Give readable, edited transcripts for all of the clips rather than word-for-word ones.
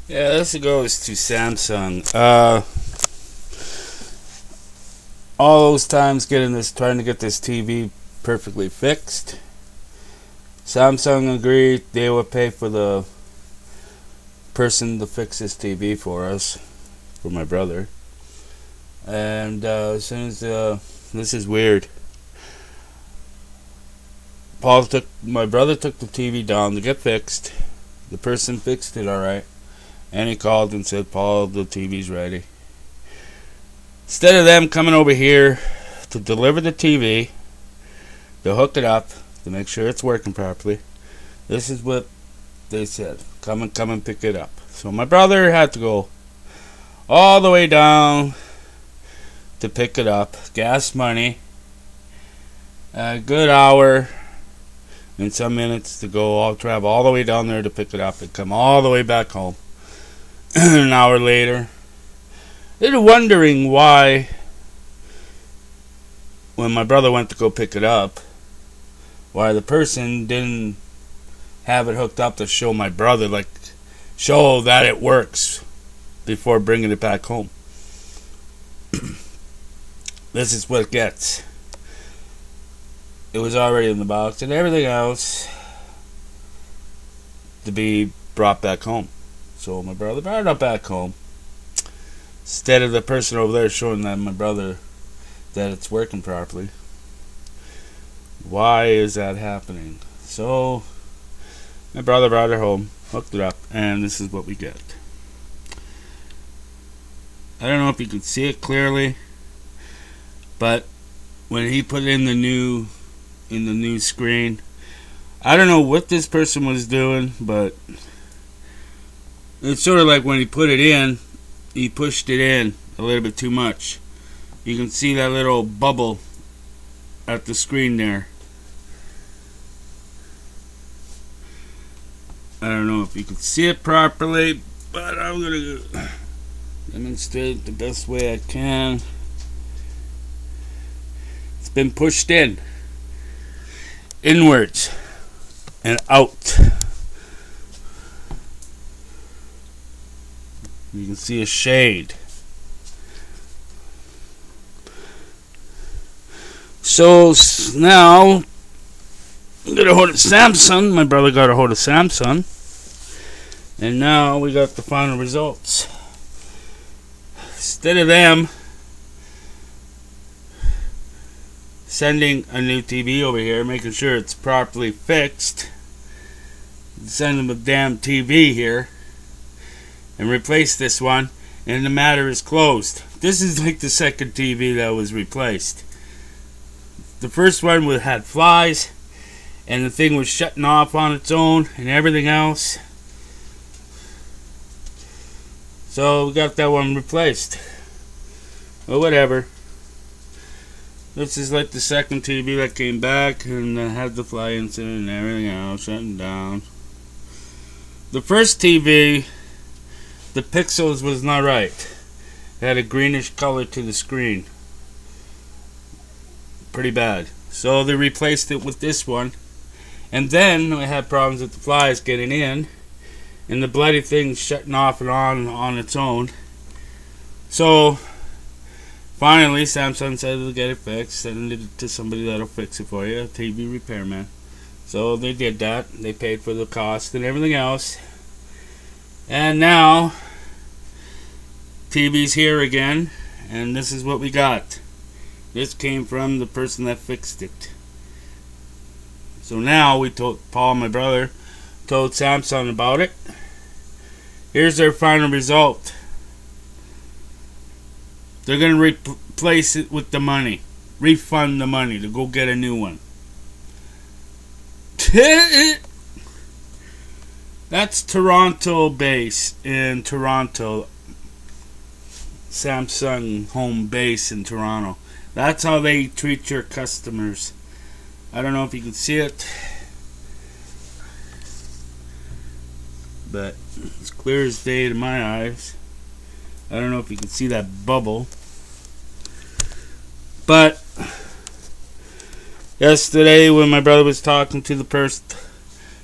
Yeah, this goes to Samsung. All those times trying to get this TV perfectly fixed. Samsung agreed they would pay for the person to fix this TV for us, for my brother. And as soon as this is weird. My brother took the TV down to get fixed. The person fixed it all right, and he called and said, "Paul, the TV's ready." Instead of them coming over here to deliver the TV, to hook it up, to make sure it's working properly, this is what they said: come and pick it up. So my brother had to go all the way down to pick it up. Gas money, a good hour and some minutes to go. I'll travel all the way down there to pick it up and come all the way back home. An hour later, they're wondering why, when my brother went to go pick it up, why the person didn't have it hooked up to show my brother, like, show that it works before bringing it back home. This is what it gets. It was already in the box and everything else to be brought back home. So my brother brought it up back home. Instead of the person over there showing that my brother that it's working properly. Why is that happening? So my brother brought it home, hooked it up, and this is what we get. I don't know if you can see it clearly, but when he put it in the new screen, I don't know what this person was doing, but it's sort of like when he put it in, he pushed it in a little bit too much. You can see that little bubble at the screen there. I don't know if you can see it properly, but I'm going to demonstrate the best way I can. It's been pushed in, inwards and out. You can see a shade. So now I'm gonna hold of Samsung. My brother got a hold of Samsung, and now we got the final results. Instead of them sending a new TV over here, making sure it's properly fixed, send them a damn TV here and replace this one, and the matter is closed. This is like the second TV that was replaced. The first one had flies, and the thing was shutting off on its own and everything else. So we got that one replaced. Well, whatever. This is like the second TV that came back and had the fly incident and everything else, shutting down. The first TV, the pixels was not right. It had a greenish color to the screen. Pretty bad. So they replaced it with this one. And then I had problems with the flies getting in, and the bloody thing shutting off and on its own. So finally Samsung said they'll get it fixed, send it to somebody that'll fix it for you, a TV repairman. So they did that. They paid for the cost and everything else. And now TV's here again, and this is what we got. This came from the person that fixed it. So now Paul, my brother, told Samsung about it. Here's their final result. They're going to replace it with the money. Refund the money to go get a new one. That's Toronto base in Toronto. Samsung home base in Toronto. That's how they treat your customers. I don't know if you can see it, but it's clear as day to my eyes. I don't know if you can see that bubble, but yesterday when my brother was talking to the person,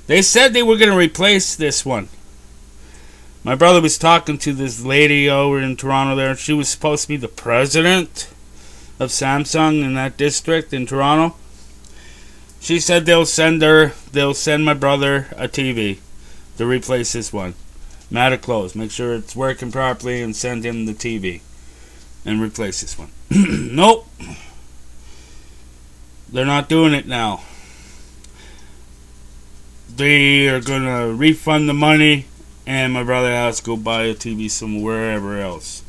they said they were going to replace this one. My brother was talking to this lady over in Toronto there. She was supposed to be the president of Samsung in that district in Toronto. She said they'll send my brother a TV to replace this one. Matter close. Make sure it's working properly and send him the TV and replace this one. Nope. They're not doing it now. They are going to refund the money, and my brother has to go buy a TV somewhere else.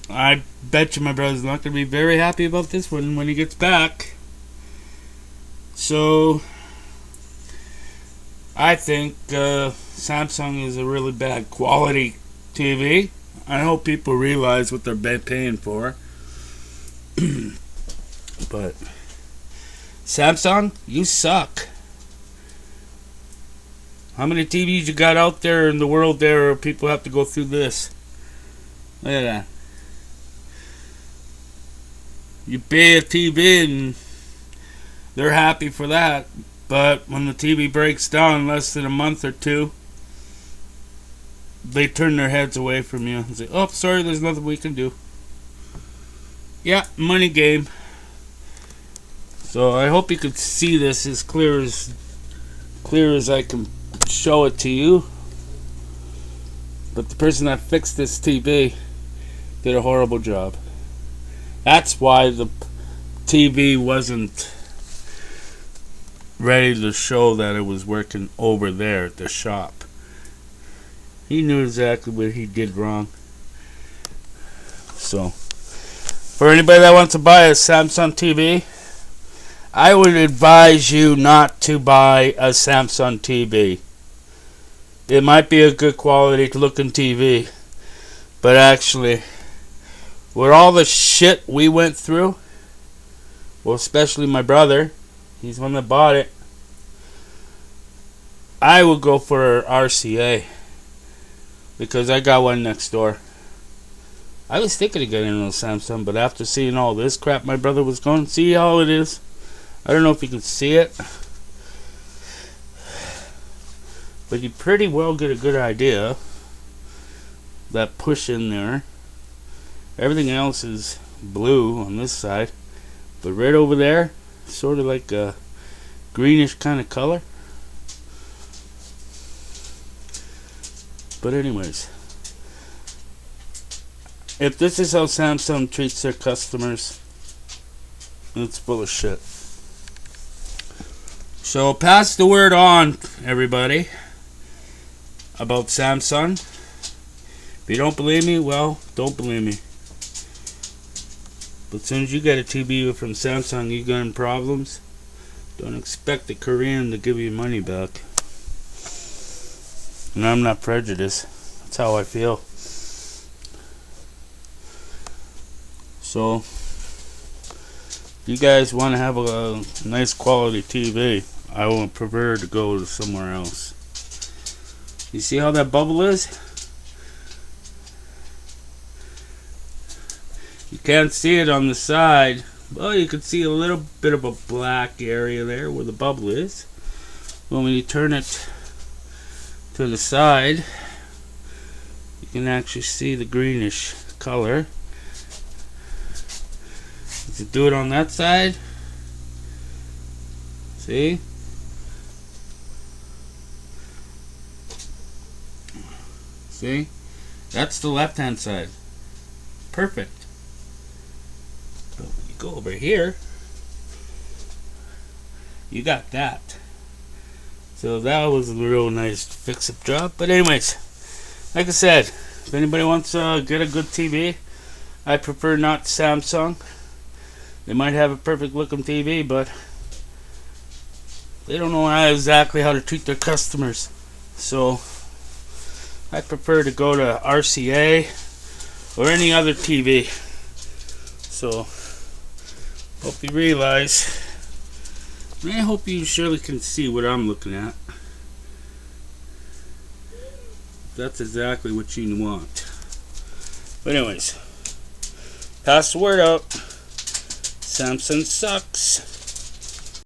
I bet you my brother's not going to be very happy about this one when he gets back. So, I think Samsung is a really bad quality TV. I hope people realize what they're paying for. But Samsung, you suck. How many TVs you got out there in the world there where people have to go through this? Look at that. You pay a TV and they're happy for that. But when the TV breaks down in less than a month or two, they turn their heads away from you and say, oh, sorry, there's nothing we can do. Yeah, money game. So I hope you could see this as clear as I can show it to you. But the person that fixed this TV did a horrible job. That's why the TV wasn't ready to show that it was working over there at the shop. He knew exactly what he did wrong. So, for anybody that wants to buy a Samsung TV, I would advise you not to buy a Samsung TV. It might be a good quality looking TV, but actually, with all the shit we went through, well, especially my brother, he's the one that bought it, I would go for RCA, because I got one next door. I was thinking of getting a Samsung, but after seeing all this crap my brother was going, see how it is? I don't know if you can see it, but you pretty well get a good idea. That push in there. Everything else is blue on this side, but right over there, sort of like a greenish kind of color. But anyways, if this is how Samsung treats their customers, it's full of shit. So pass the word on, everybody, about Samsung. If you don't believe me, well, don't believe me. But as soon as you get a TV from Samsung, you got problems, don't expect the Korean to give you money back. And I'm not prejudiced. That's how I feel. So, if you guys want to have a nice quality TV, I would prefer to go to somewhere else. You see how that bubble is? You can't see it on the side. Well, you can see a little bit of a black area there where the bubble is. Well, when you turn it to the side, you can actually see the greenish color. If you do it on that side, see? See? That's the left hand side. Perfect. But when you go over here, you got that. So that was a real nice fix-up job. But anyways, like I said, if anybody wants to get a good TV, I prefer not Samsung. They might have a perfect looking TV, but they don't know exactly how to treat their customers. So I prefer to go to RCA or any other TV. So hope you realize, and I hope you surely can see what I'm looking at. That's exactly what you want. But anyways, pass the word out. Samsung sucks.